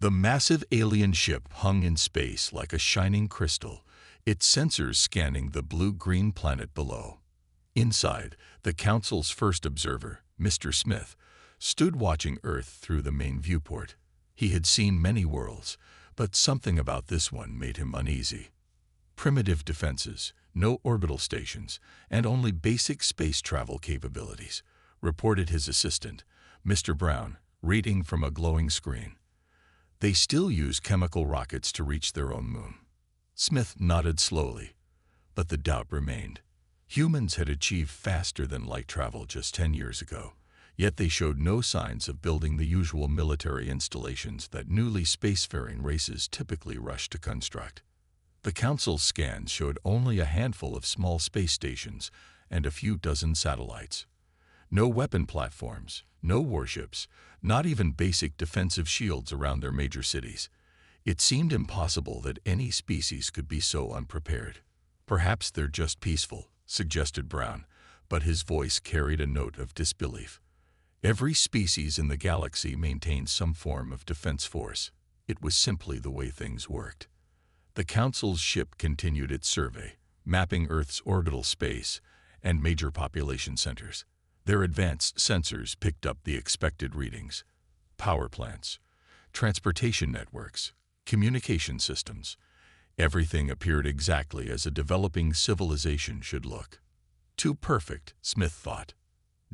The massive alien ship hung in space like a shining crystal, its sensors scanning the blue-green planet below. Inside, the Council's first observer, Mr. Smith, stood watching Earth through the main viewport. He had seen many worlds, but something about this one made him uneasy. Primitive defenses, no orbital stations, and only basic space travel capabilities, reported his assistant, Mr. Brown, reading from a glowing screen. They still use chemical rockets to reach their own moon. Smith nodded slowly, but the doubt remained. Humans had achieved faster than light travel just 10 years ago, yet they showed no signs of building the usual military installations that newly spacefaring races typically rush to construct. The Council's scans showed only a handful of small space stations and a few dozen satellites. No weapon platforms, no warships, not even basic defensive shields around their major cities. It seemed impossible that any species could be so unprepared. Perhaps they're just peaceful, suggested Brown, but his voice carried a note of disbelief. Every species in the galaxy maintained some form of defense force. It was simply the way things worked. The Council's ship continued its survey, mapping Earth's orbital space and major population centers. Their advanced sensors picked up the expected readings: power plants, transportation networks, communication systems. Everything appeared exactly as a developing civilization should look. Too perfect, Smith thought.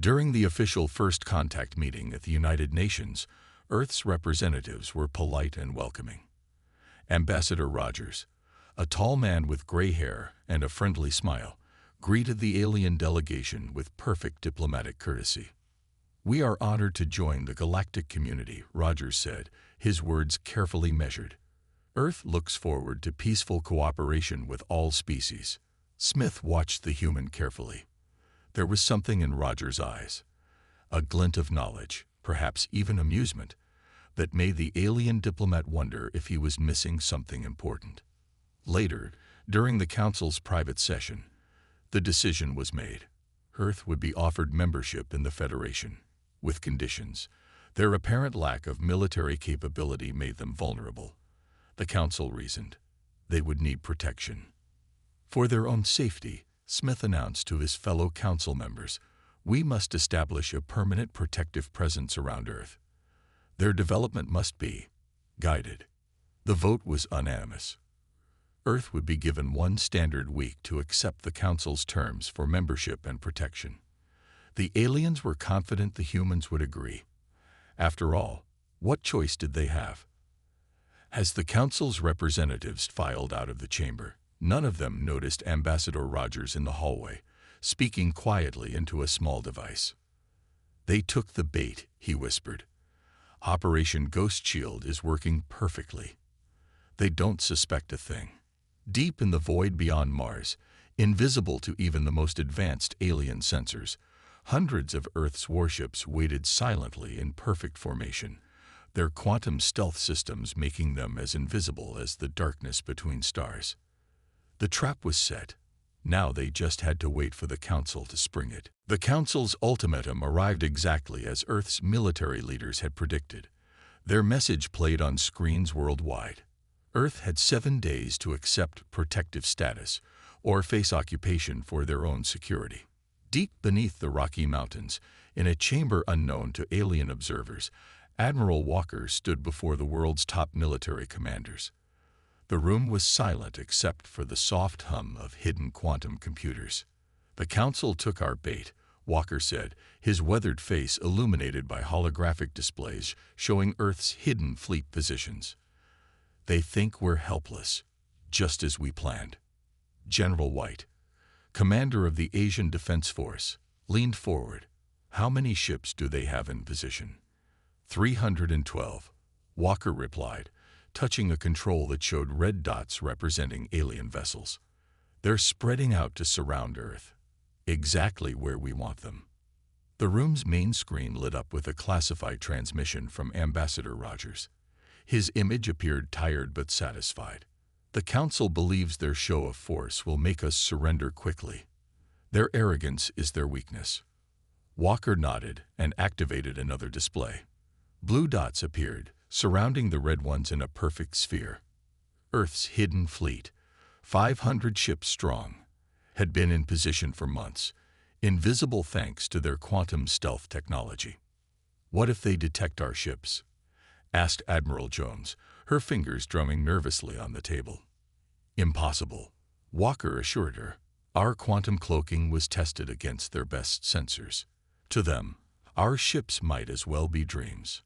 During the official first contact meeting at the United Nations, Earth's representatives were polite and welcoming. Ambassador Rogers, a tall man with gray hair and a friendly smile, greeted the alien delegation with perfect diplomatic courtesy. "We are honored to join the galactic community," Rogers said, his words carefully measured. "Earth looks forward to peaceful cooperation with all species." Smith watched the human carefully. There was something in Rogers' eyes, a glint of knowledge, perhaps even amusement, that made the alien diplomat wonder if he was missing something important. Later, during the Council's private session, the decision was made. Earth would be offered membership in the Federation, with conditions. Their apparent lack of military capability made them vulnerable. The Council reasoned. They would need protection. For their own safety, Smith announced to his fellow Council members, "We must establish a permanent protective presence around Earth. Their development must be guided." The vote was unanimous. Earth would be given one standard week to accept the Council's terms for membership and protection. The aliens were confident the humans would agree. After all, what choice did they have? As the Council's representatives filed out of the chamber, none of them noticed Ambassador Rogers in the hallway, speaking quietly into a small device. "They took the bait," he whispered. "Operation Ghost Shield is working perfectly. They don't suspect a thing." Deep in the void beyond Mars, invisible to even the most advanced alien sensors, hundreds of Earth's warships waited silently in perfect formation, their quantum stealth systems making them as invisible as the darkness between stars. The trap was set. Now they just had to wait for the Council to spring it. The Council's ultimatum arrived exactly as Earth's military leaders had predicted. Their message played on screens worldwide. Earth had 7 days to accept protective status or face occupation for their own security. Deep beneath the Rocky Mountains, in a chamber unknown to alien observers, Admiral Walker stood before the world's top military commanders. The room was silent except for the soft hum of hidden quantum computers. "The Council took our bait," Walker said, his weathered face illuminated by holographic displays showing Earth's hidden fleet positions. "They think we're helpless, just as we planned." General White, commander of the Asian Defense Force, leaned forward. "How many ships do they have in position?" 312, Walker replied, touching a control that showed red dots representing alien vessels. "They're spreading out to surround Earth, exactly where we want them." The room's main screen lit up with a classified transmission from Ambassador Rogers. His image appeared tired but satisfied. "The Council believes their show of force will make us surrender quickly. Their arrogance is their weakness." Walker nodded and activated another display. Blue dots appeared, surrounding the red ones in a perfect sphere. Earth's hidden fleet, 500 ships strong, had been in position for months, invisible thanks to their quantum stealth technology. "What if they detect our ships?" asked Admiral Jones, her fingers drumming nervously on the table. "Impossible," Walker assured her. "Our quantum cloaking was tested against their best sensors. To them, our ships might as well be dreams."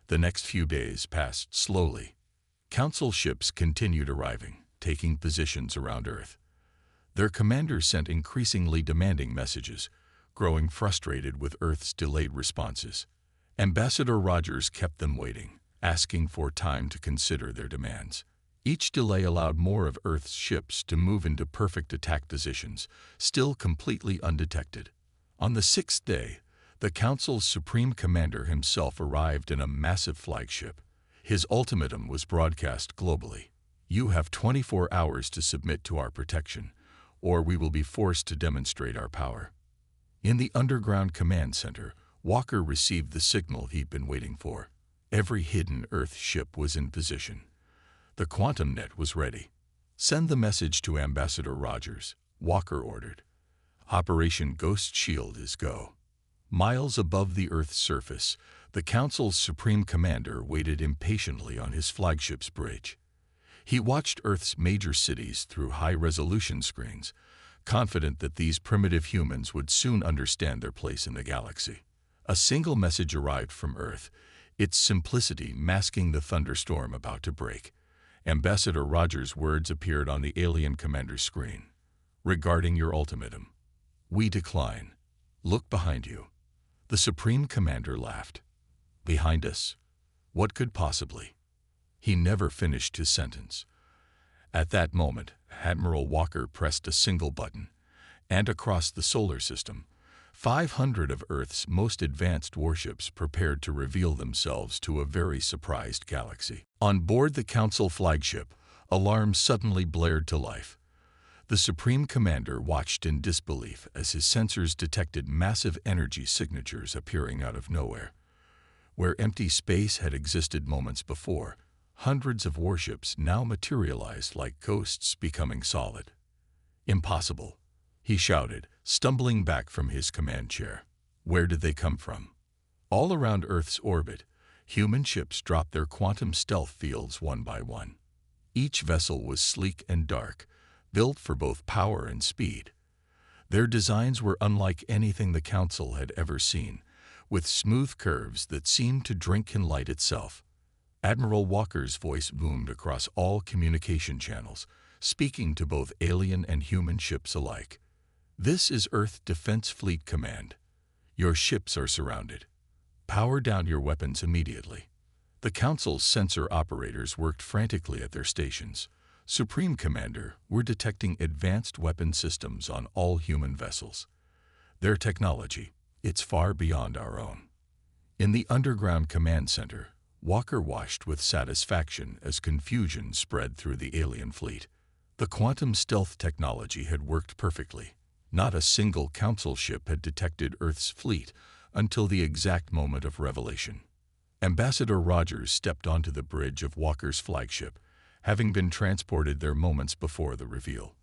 The next few days passed slowly. Council ships continued arriving, taking positions around Earth. Their commanders sent increasingly demanding messages, growing frustrated with Earth's delayed responses. Ambassador Rogers kept them waiting, asking for time to consider their demands. Each delay allowed more of Earth's ships to move into perfect attack positions, still completely undetected. On the sixth day, the Council's Supreme Commander himself arrived in a massive flagship. His ultimatum was broadcast globally. "You have 24 hours to submit to our protection, or we will be forced to demonstrate our power." In the underground command center, Walker received the signal he'd been waiting for. Every hidden Earth ship was in position. The quantum net was ready. "Send the message to Ambassador Rogers," Walker ordered. "Operation Ghost Shield is go." Miles above the Earth's surface, the Council's Supreme Commander waited impatiently on his flagship's bridge. He watched Earth's major cities through high-resolution screens, confident that these primitive humans would soon understand their place in the galaxy. A single message arrived from Earth, its simplicity masking the thunderstorm about to break. Ambassador Rogers' words appeared on the alien commander's screen. "Regarding your ultimatum, we decline. Look behind you." The Supreme Commander laughed. "Behind us? What could possibly?" He never finished his sentence. At that moment, Admiral Walker pressed a single button, and across the solar system, 500 of Earth's most advanced warships prepared to reveal themselves to a very surprised galaxy. On board the Council flagship, alarms suddenly blared to life. The Supreme Commander watched in disbelief as his sensors detected massive energy signatures appearing out of nowhere. Where empty space had existed moments before, hundreds of warships now materialized like ghosts becoming solid. "Impossible," he shouted, stumbling back from his command chair. Where did they come from? All around Earth's orbit, human ships dropped their quantum stealth fields one by one. Each vessel was sleek and dark, built for both power and speed. Their designs were unlike anything the Council had ever seen, with smooth curves that seemed to drink in light itself. Admiral Walker's voice boomed across all communication channels, speaking to both alien and human ships alike. "This is Earth Defense Fleet Command. Your ships are surrounded. Power down your weapons immediately." The Council's sensor operators worked frantically at their stations. "Supreme Commander, we're detecting advanced weapon systems on all human vessels. Their technology, it's far beyond our own." In the underground command center, Walker watched with satisfaction as confusion spread through the alien fleet. The quantum stealth technology had worked perfectly. Not a single Council ship had detected Earth's fleet until the exact moment of revelation. Ambassador Rogers stepped onto the bridge of Walker's flagship, having been transported there moments before the reveal.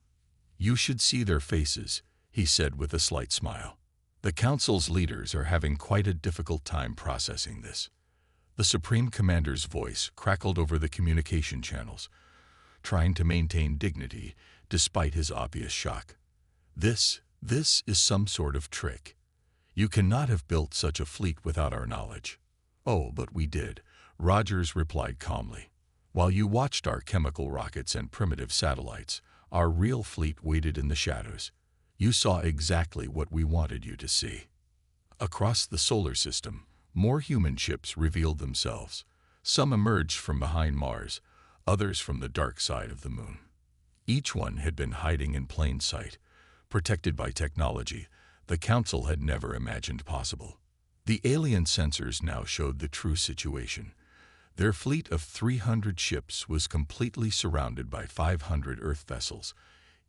"You should see their faces," he said with a slight smile. "The Council's leaders are having quite a difficult time processing this." The Supreme Commander's voice crackled over the communication channels, trying to maintain dignity despite his obvious shock. This is some sort of trick. You cannot have built such a fleet without our knowledge." "Oh, but we did," Rogers replied calmly. "While you watched our chemical rockets and primitive satellites, our real fleet waited in the shadows. You saw exactly what we wanted you to see." Across the solar system, more human ships revealed themselves. Some emerged from behind Mars, others from the dark side of the moon. Each one had been hiding in plain sight, protected by technology the Council had never imagined possible. The alien sensors now showed the true situation. Their fleet of 300 ships was completely surrounded by 500 Earth vessels,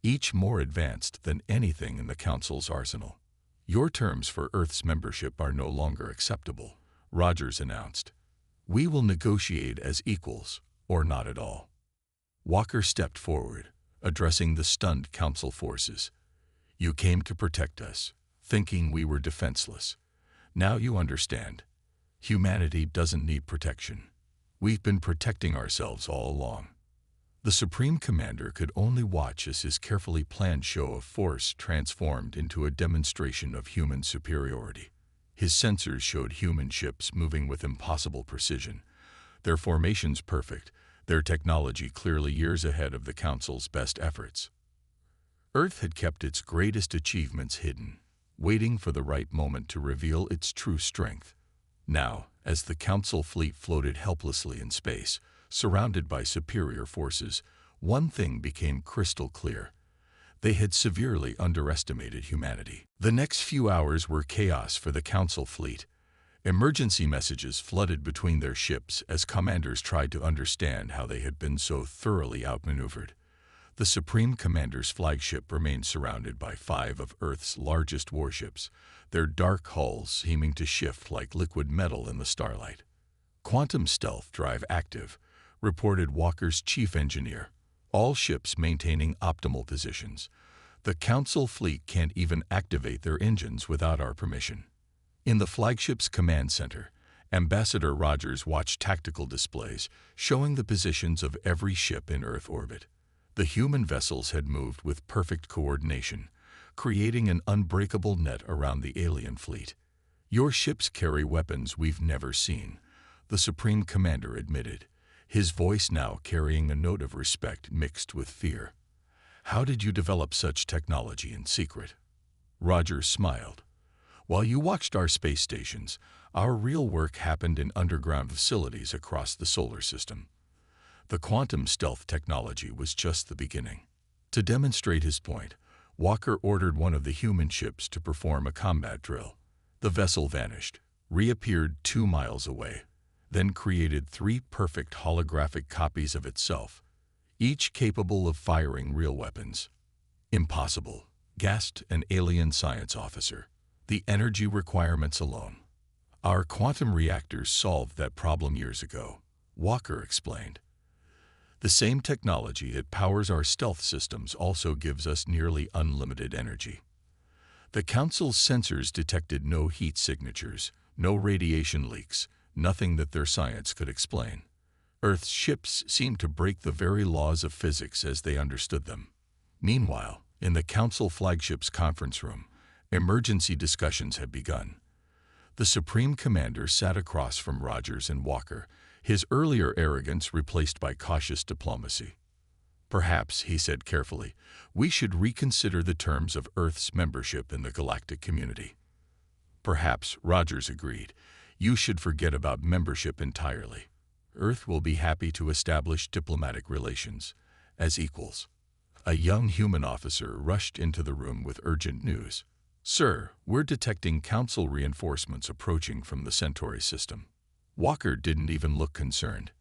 each more advanced than anything in the Council's arsenal. "Your terms for Earth's membership are no longer acceptable," Rogers announced. We will negotiate as equals, or not at all. Walker stepped forward, addressing the stunned council forces. You came to protect us, thinking we were defenseless. Now you understand. Humanity doesn't need protection. We've been protecting ourselves all along. The Supreme Commander could only watch as his carefully planned show of force transformed into a demonstration of human superiority. His sensors showed human ships moving with impossible precision, their formations perfect, their technology clearly years ahead of the Council's best efforts. Earth had kept its greatest achievements hidden, waiting for the right moment to reveal its true strength. Now, as the Council fleet floated helplessly in space, surrounded by superior forces, one thing became crystal clear. They had severely underestimated humanity. The next few hours were chaos for the Council fleet. Emergency messages flooded between their ships as commanders tried to understand how they had been so thoroughly outmaneuvered. The Supreme Commander's flagship remained surrounded by 5 of Earth's largest warships, their dark hulls seeming to shift like liquid metal in the starlight. Quantum stealth drive active, reported Walker's chief engineer, all ships maintaining optimal positions. The Council fleet can't even activate their engines without our permission. In the flagship's command center, Ambassador Rogers watched tactical displays showing the positions of every ship in Earth orbit. The human vessels had moved with perfect coordination, creating an unbreakable net around the alien fleet. Your ships carry weapons we've never seen, the Supreme Commander admitted, his voice now carrying a note of respect mixed with fear. How did you develop such technology in secret? Rogers smiled. While you watched our space stations, our real work happened in underground facilities across the solar system. The quantum stealth technology was just the beginning. To demonstrate his point, Walker ordered one of the human ships to perform a combat drill. The vessel vanished, reappeared 2 miles away, then created 3 perfect holographic copies of itself, each capable of firing real weapons. Impossible, gasped an alien science officer. The energy requirements alone. Our quantum reactors solved that problem years ago, Walker explained. The same technology that powers our stealth systems also gives us nearly unlimited energy. The Council's sensors detected no heat signatures, no radiation leaks, nothing that their science could explain. Earth's ships seemed to break the very laws of physics as they understood them. Meanwhile, in the Council flagship's conference room, emergency discussions had begun. The Supreme Commander sat across from Rogers and Walker, his earlier arrogance replaced by cautious diplomacy. Perhaps, he said carefully, we should reconsider the terms of Earth's membership in the galactic community. Perhaps, Rogers agreed, you should forget about membership entirely. Earth will be happy to establish diplomatic relations, as equals. A young human officer rushed into the room with urgent news. Sir, we're detecting Council reinforcements approaching from the Centauri system. Walker didn't even look concerned.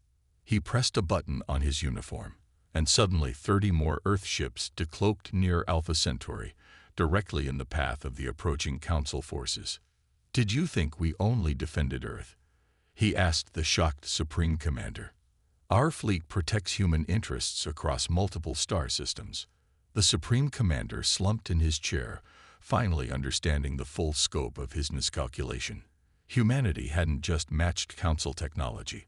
He pressed a button on his uniform, and suddenly 30 more Earth ships decloaked near Alpha Centauri, directly in the path of the approaching Council forces. Did you think we only defended Earth? He asked the shocked Supreme Commander. Our fleet protects human interests across multiple star systems. The Supreme Commander slumped in his chair, finally understanding the full scope of his miscalculation. Humanity hadn't just matched Council technology.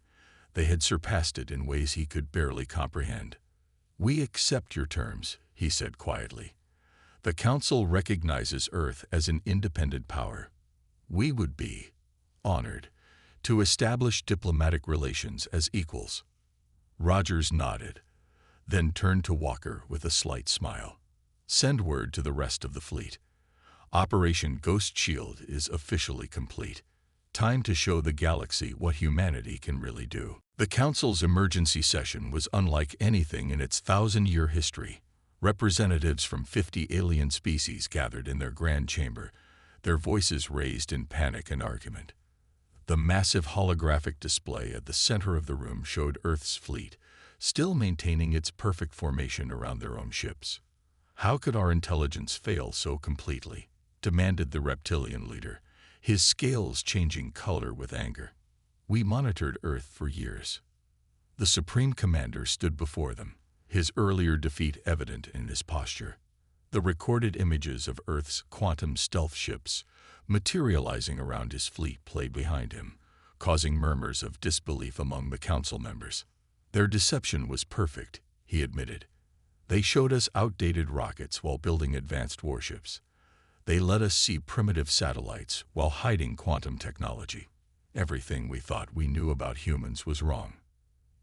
They had surpassed it in ways he could barely comprehend. We accept your terms, he said quietly. The Council recognizes Earth as an independent power. We would be honored to establish diplomatic relations as equals. Rogers nodded, then turned to Walker with a slight smile. Send word to the rest of the fleet. Operation Ghost Shield is officially complete. Time to show the galaxy what humanity can really do. The Council's emergency session was unlike anything in its 1,000-year history. Representatives from 50 alien species gathered in their grand chamber, their voices raised in panic and argument. The massive holographic display at the center of the room showed Earth's fleet, still maintaining its perfect formation around their own ships. How could our intelligence fail so completely? Demanded the reptilian leader, his scales changing color with anger. We monitored Earth for years. The Supreme Commander stood before them, his earlier defeat evident in his posture. The recorded images of Earth's quantum stealth ships materializing around his fleet played behind him, causing murmurs of disbelief among the council members. Their deception was perfect, he admitted. They showed us outdated rockets while building advanced warships. They let us see primitive satellites while hiding quantum technology. Everything we thought we knew about humans was wrong.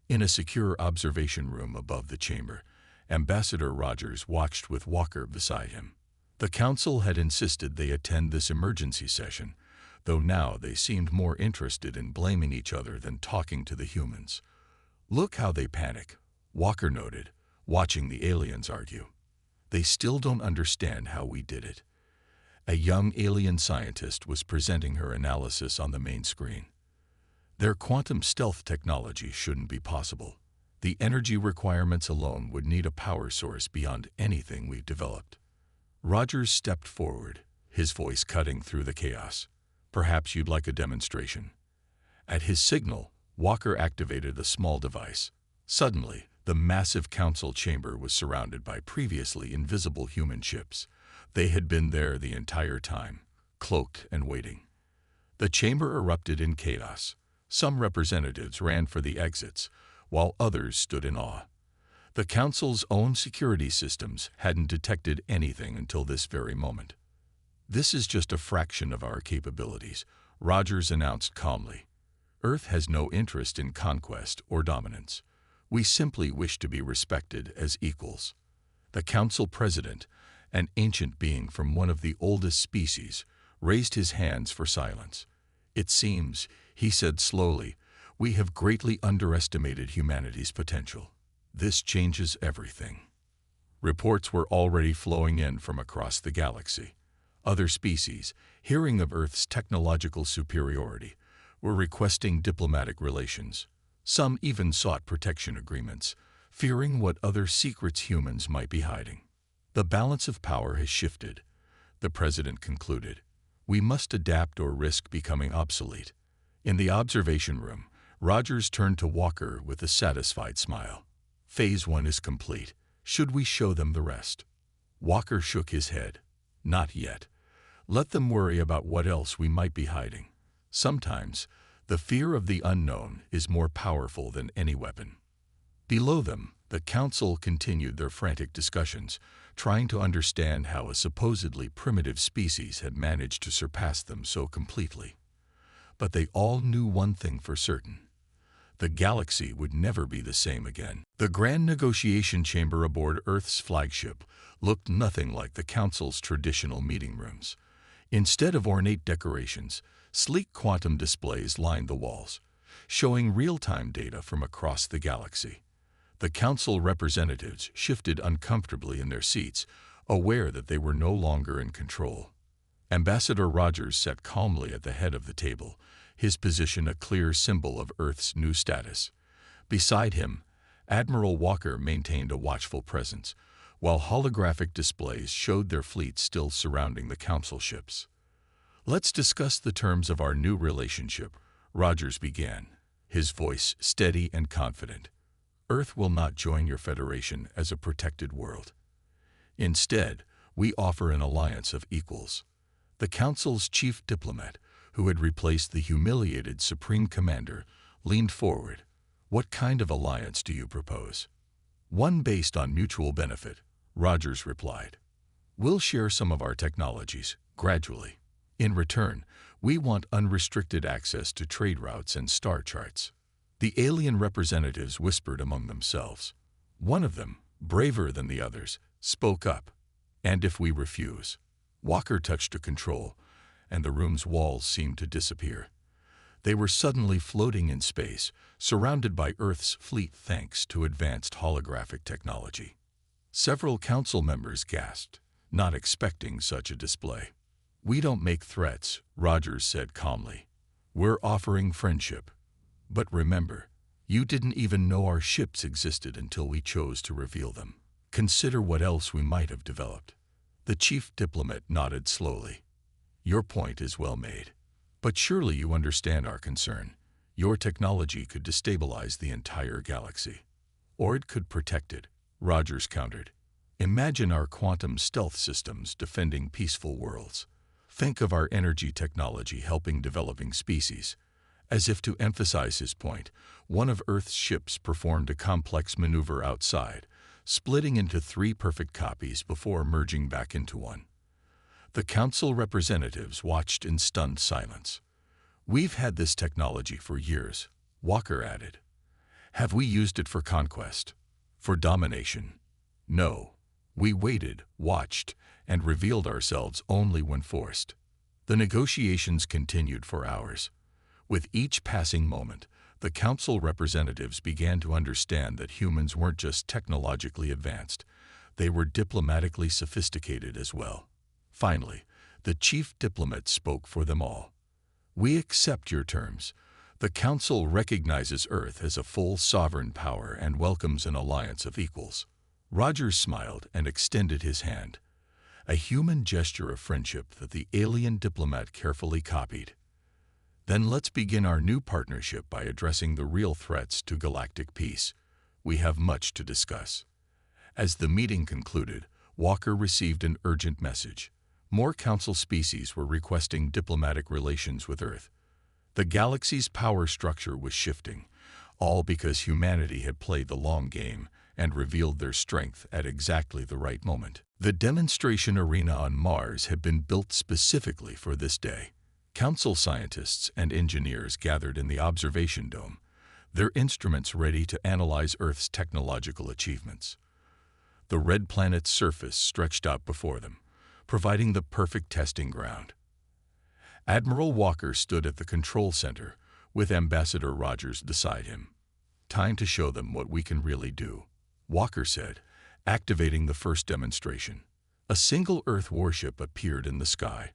In a secure observation room above the chamber, Ambassador Rogers watched with Walker beside him. The council had insisted they attend this emergency session, though now they seemed more interested in blaming each other than talking to the humans. Look how they panic, Walker noted, watching the aliens argue. They still don't understand how we did it. A young alien scientist was presenting her analysis on the main screen. Their quantum stealth technology shouldn't be possible. The energy requirements alone would need a power source beyond anything we've developed. Rogers stepped forward, his voice cutting through the chaos. Perhaps you'd like a demonstration. At his signal, Walker activated a small device. Suddenly, the massive council chamber was surrounded by previously invisible human ships. They had been there the entire time, cloaked and waiting. The chamber erupted in chaos. Some representatives ran for the exits, while others stood in awe. The council's own security systems hadn't detected anything until this very moment. This is just a fraction of our capabilities, Rogers announced calmly. Earth has no interest in conquest or dominance. We simply wish to be respected as equals. The council president, an ancient being from one of the oldest species, raised his hands for silence. It seems, he said slowly, we have greatly underestimated humanity's potential. This changes everything. Reports were already flowing in from across the galaxy. Other species, hearing of Earth's technological superiority, were requesting diplomatic relations. Some even sought protection agreements, fearing what other secrets humans might be hiding. The balance of power has shifted, the president concluded. We must adapt or risk becoming obsolete. In the observation room, Rogers turned to Walker with a satisfied smile. Phase 1 is complete. Should we show them the rest? Walker shook his head. Not yet. Let them worry about what else we might be hiding. Sometimes, the fear of the unknown is more powerful than any weapon. Below them, the council continued their frantic discussions, trying to understand how a supposedly primitive species had managed to surpass them so completely. But they all knew one thing for certain. The galaxy would never be the same again. The grand negotiation chamber aboard Earth's flagship looked nothing like the council's traditional meeting rooms. Instead of ornate decorations, sleek quantum displays lined the walls, showing real-time data from across the galaxy. The council representatives shifted uncomfortably in their seats, aware that they were no longer in control. Ambassador Rogers sat calmly at the head of the table, his position a clear symbol of Earth's new status. Beside him, Admiral Walker maintained a watchful presence, while holographic displays showed their fleet still surrounding the council ships. Let's discuss the terms of our new relationship, Rogers began, his voice steady and confident. Earth will not join your federation as a protected world. Instead, we offer an alliance of equals. The council's chief diplomat, who had replaced the humiliated Supreme Commander, leaned forward. What kind of alliance do you propose? One based on mutual benefit, Rogers replied. We'll share some of our technologies, gradually. In return, we want unrestricted access to trade routes and star charts. The alien representatives whispered among themselves. One of them, braver than the others, spoke up. And if we refuse? Walker touched a control, and the room's walls seemed to disappear. They were suddenly floating in space, surrounded by Earth's fleet thanks to advanced holographic technology. Several council members gasped, not expecting such a display. We don't make threats, Rogers said calmly. We're offering friendship. But remember, you didn't even know our ships existed until we chose to reveal them. Consider what else we might have developed. The chief diplomat nodded slowly. Your point is well made. But surely you understand our concern. Your technology could destabilize the entire galaxy. Or it could protect it, Rogers countered. Imagine our quantum stealth systems defending peaceful worlds. Think of our energy technology helping developing species. As if to emphasize his point, one of Earth's ships performed a complex maneuver outside, splitting into 3 perfect copies before merging back into one. The council representatives watched in stunned silence. We've had this technology for years, Walker added. Have we used it for conquest? For domination? No. We waited, watched, and revealed ourselves only when forced. The negotiations continued for hours. With each passing moment, the council representatives began to understand that humans weren't just technologically advanced, they were diplomatically sophisticated as well. Finally, the chief diplomat spoke for them all. We accept your terms. The council recognizes Earth as a full sovereign power and welcomes an alliance of equals. Rogers smiled and extended his hand, a human gesture of friendship that the alien diplomat carefully copied. Then let's begin our new partnership by addressing the real threats to galactic peace. We have much to discuss. As the meeting concluded, Walker received an urgent message. More council species were requesting diplomatic relations with Earth. The galaxy's power structure was shifting, all because humanity had played the long game and revealed their strength at exactly the right moment. The demonstration arena on Mars had been built specifically for this day. Council scientists and engineers gathered in the observation dome, their instruments ready to analyze Earth's technological achievements. The red planet's surface stretched out before them, providing the perfect testing ground. Admiral Walker stood at the control center, with Ambassador Rogers beside him. Time to show them what we can really do, Walker said, activating the first demonstration. A single Earth warship appeared in the sky,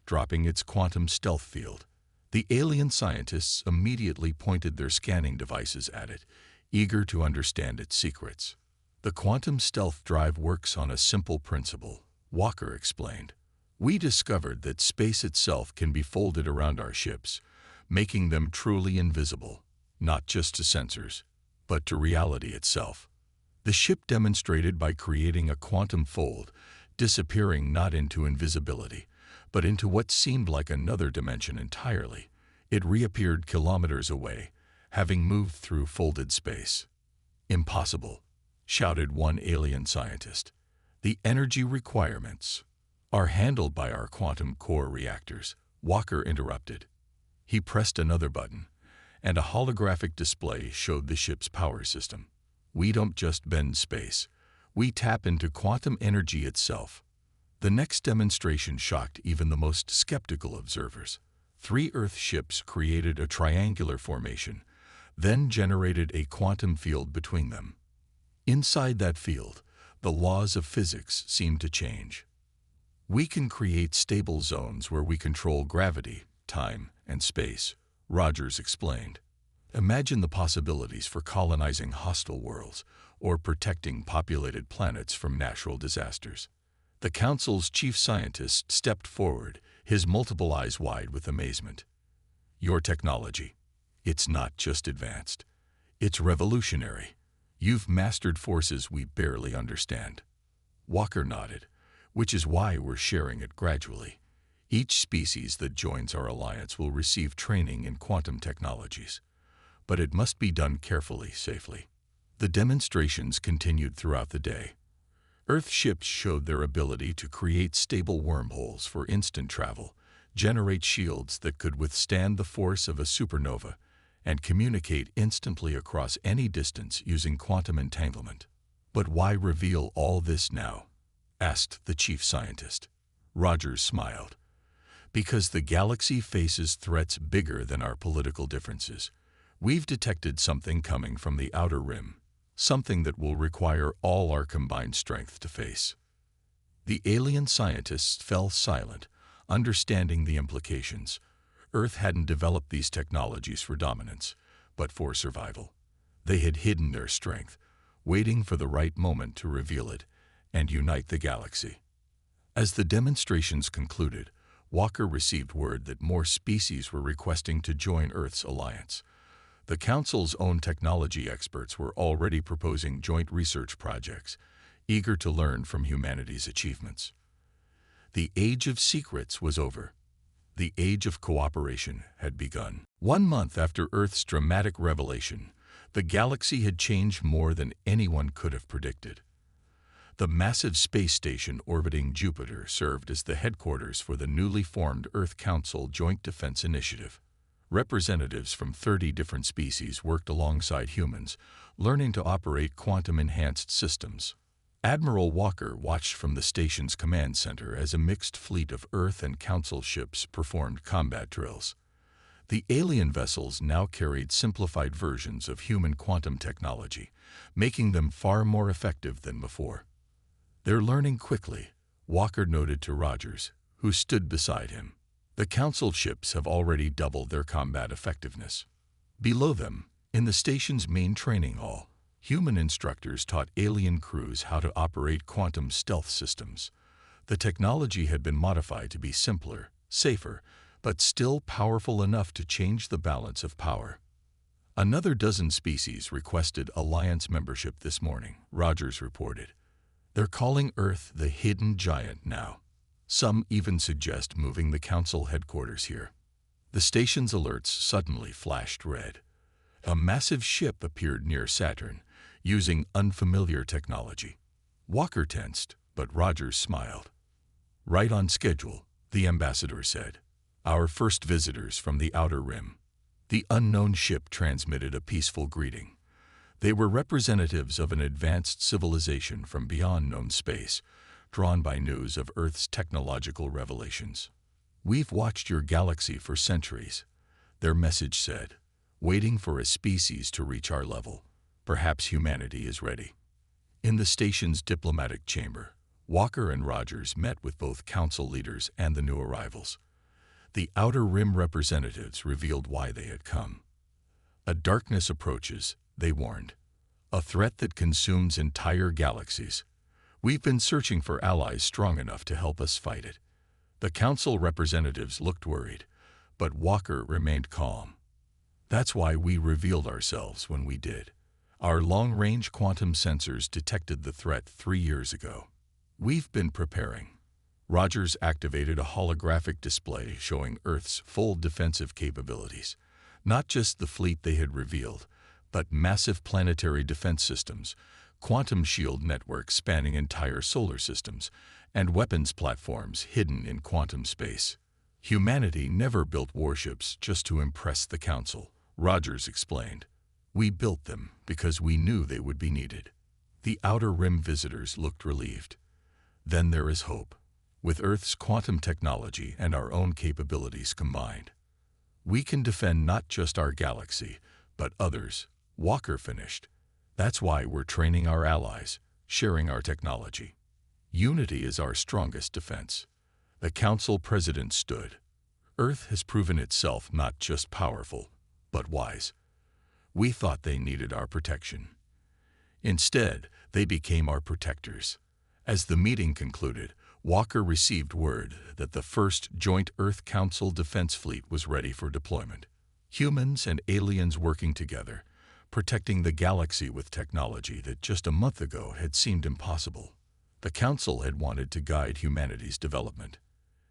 dropping its quantum stealth field. The alien scientists immediately pointed their scanning devices at it, eager to understand its secrets. The quantum stealth drive works on a simple principle, Walker explained. We discovered that space itself can be folded around our ships, making them truly invisible, not just to sensors, but to reality itself. The ship demonstrated by creating a quantum fold, disappearing not into invisibility, but into what seemed like another dimension entirely. It reappeared kilometers away, having moved through folded space. Impossible, shouted one alien scientist. The energy requirements are handled by our quantum core reactors, Walker interrupted. He pressed another button, and a holographic display showed the ship's power system. We don't just bend space, we tap into quantum energy itself. The next demonstration shocked even the most skeptical observers. 3 Earth ships created a triangular formation, then generated a quantum field between them. Inside that field, the laws of physics seemed to change. We can create stable zones where we control gravity, time, and space, Rogers explained. Imagine the possibilities for colonizing hostile worlds or protecting populated planets from natural disasters. The council's chief scientist stepped forward, his multiple eyes wide with amazement. Your technology, it's not just advanced, it's revolutionary. You've mastered forces we barely understand. Walker nodded, which is why we're sharing it gradually. Each species that joins our alliance will receive training in quantum technologies. But it must be done carefully, safely. The demonstrations continued throughout the day. Earth ships showed their ability to create stable wormholes for instant travel, generate shields that could withstand the force of a supernova, and communicate instantly across any distance using quantum entanglement. But why reveal all this now? Asked the chief scientist. Rogers smiled. Because the galaxy faces threats bigger than our political differences. We've detected something coming from the outer rim, something that will require all our combined strength to face. The alien scientists fell silent, understanding the implications. Earth hadn't developed these technologies for dominance, but for survival. They had hidden their strength, waiting for the right moment to reveal it and unite the galaxy. As the demonstrations concluded, Walker received word that more species were requesting to join Earth's alliance. The Council's own technology experts were already proposing joint research projects, eager to learn from humanity's achievements. The age of secrets was over. The age of cooperation had begun. 1 month after Earth's dramatic revelation, the galaxy had changed more than anyone could have predicted. The massive space station orbiting Jupiter served as the headquarters for the newly formed Earth Council Joint Defense Initiative. Representatives from 30 different species worked alongside humans, learning to operate quantum-enhanced systems. Admiral Walker watched from the station's command center as a mixed fleet of Earth and Council ships performed combat drills. The alien vessels now carried simplified versions of human quantum technology, making them far more effective than before. "They're learning quickly," Walker noted to Rogers, who stood beside him. "The Council ships have already doubled their combat effectiveness." Below them, in the station's main training hall, human instructors taught alien crews how to operate quantum stealth systems. The technology had been modified to be simpler, safer, but still powerful enough to change the balance of power. Another dozen species requested Alliance membership this morning, Rogers reported. "They're calling Earth the hidden giant now. Some even suggest moving the Council headquarters here." The station's alerts suddenly flashed red. A massive ship appeared near Saturn, using unfamiliar technology. Walker tensed, but Rogers smiled. "Right on schedule," the ambassador said. "Our first visitors from the Outer Rim." The unknown ship transmitted a peaceful greeting. They were representatives of an advanced civilization from beyond known space, drawn by news of Earth's technological revelations. "We've watched your galaxy for centuries," their message said, "waiting for a species to reach our level. Perhaps humanity is ready." In the station's diplomatic chamber, Walker and Rogers met with both Council leaders and the new arrivals. The Outer Rim representatives revealed why they had come. "A darkness approaches," they warned. "A threat that consumes entire galaxies. We've been searching for allies strong enough to help us fight it." The Council representatives looked worried, but Walker remained calm. "That's why we revealed ourselves when we did. Our long-range quantum sensors detected the threat 3 years ago. We've been preparing." Rogers activated a holographic display showing Earth's full defensive capabilities. Not just the fleet they had revealed, but massive planetary defense systems, quantum shield networks spanning entire solar systems, and weapons platforms hidden in quantum space. "Humanity never built warships just to impress the Council," Rogers explained. "We built them because we knew they would be needed." The Outer Rim visitors looked relieved. "Then there is hope. With Earth's quantum technology and our own capabilities combined, we can defend not just our galaxy, but others," Walker finished. "That's why we're training our allies, sharing our technology. Unity is our strongest defense." The Council president stood. "Earth has proven itself not just powerful, but wise. We thought they needed our protection. Instead, they became our protectors." As the meeting concluded, Walker received word that the first Joint Earth Council Defense Fleet was ready for deployment. Humans and aliens working together, protecting the galaxy with technology that just a month ago had seemed impossible. The Council had wanted to guide humanity's development.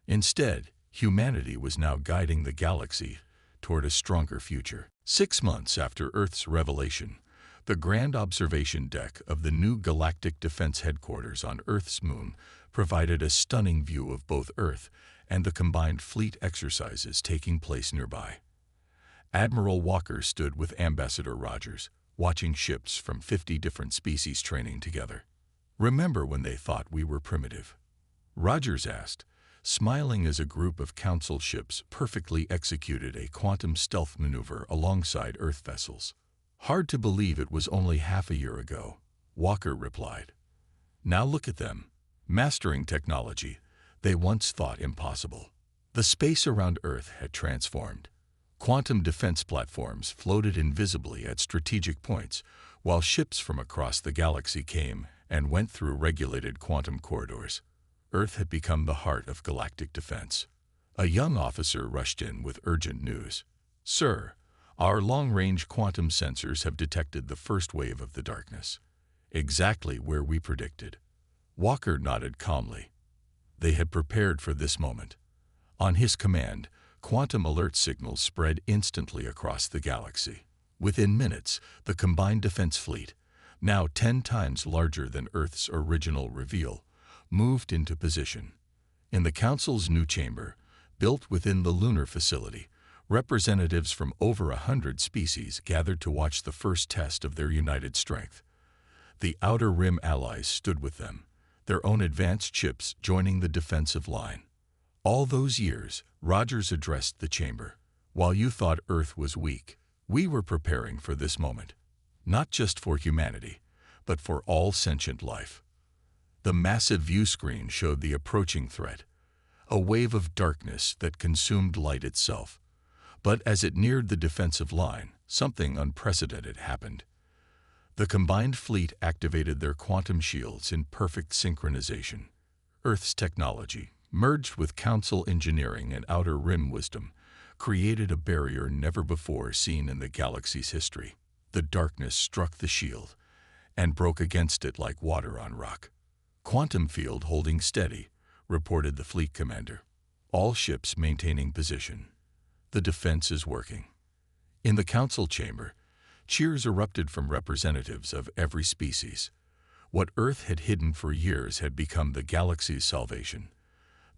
Instead, humanity was now guiding the galaxy toward a stronger future. 6 months after Earth's revelation, the grand observation deck of the new Galactic Defense Headquarters on Earth's moon provided a stunning view of both Earth and the combined fleet exercises taking place nearby. Admiral Walker stood with Ambassador Rogers, watching ships from 50 different species training together. "Remember when they thought we were primitive?" Rogers asked, smiling as a group of Council ships perfectly executed a quantum stealth maneuver alongside Earth vessels. "Hard to believe it was only half a year ago," Walker replied. "Now look at them, mastering technology they once thought impossible." The space around Earth had transformed. Quantum defense platforms floated invisibly at strategic points, while ships from across the galaxy came and went through regulated quantum corridors. Earth had become the heart of galactic defense. A young officer rushed in with urgent news. "Sir, Our long-range quantum sensors have detected the first wave of the darkness, exactly where we predicted. Walker nodded calmly. They had prepared for this moment. On his command, quantum alert signals spread instantly across the galaxy. Within minutes, the combined defense fleet, now 10 times larger than Earth's original reveal, moved into position. In the Council's new chamber, built within the lunar facility, representatives from over 100 species gathered to watch the first test of their united strength. The Outer Rim allies stood with them, their own advanced ships joining the defensive line. All those years, Rogers addressed the chamber. While you thought Earth was weak, we were preparing for this moment. Not just for humanity, but for all sentient life. The massive view screen showed the approaching threat, a wave of darkness that consumed light itself. But as it neared the defensive line, something unprecedented happened. The combined fleet activated their quantum shields in perfect synchronization. Earth's technology, merged with Council engineering and Outer Rim wisdom, created a barrier never before seen in the galaxy's history. The darkness struck the shield and broke against it like water on rock. "Quantum field holding steady," reported the fleet commander. "All ships maintaining position. The defense is working." In the Council chamber, cheers erupted from representatives of every species. What Earth had hidden for years had become the galaxy's salvation.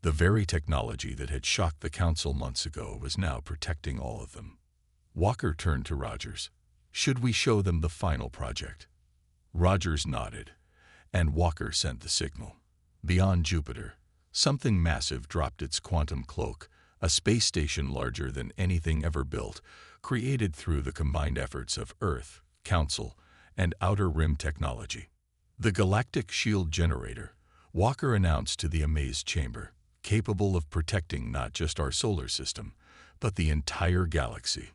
The very technology that had shocked the Council months ago was now protecting all of them. Walker turned to Rogers. "Should we show them the final project?" Rogers nodded, and Walker sent the signal. Beyond Jupiter, something massive dropped its quantum cloak, a space station larger than anything ever built, created through the combined efforts of Earth, Council, and Outer Rim technology. The Galactic Shield Generator, Walker announced to the amazed chamber, capable of protecting not just our solar system, but the entire galaxy.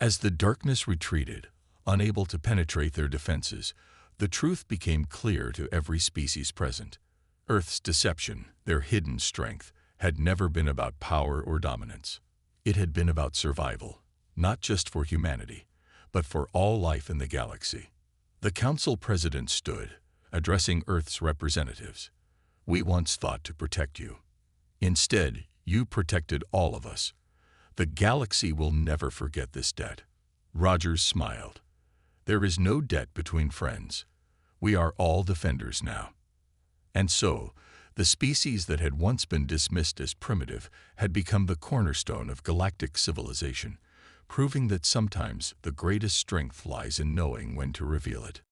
As the darkness retreated, unable to penetrate their defenses, the truth became clear to every species present. Earth's deception, their hidden strength, had never been about power or dominance. It had been about survival, not just for humanity, but for all life in the galaxy. The Council president stood, addressing Earth's representatives. "We once thought to protect you. Instead, you protected all of us. The galaxy will never forget this debt." Rogers smiled. "There is no debt between friends. We are all defenders now." And so, the species that had once been dismissed as primitive had become the cornerstone of galactic civilization, proving that sometimes the greatest strength lies in knowing when to reveal it.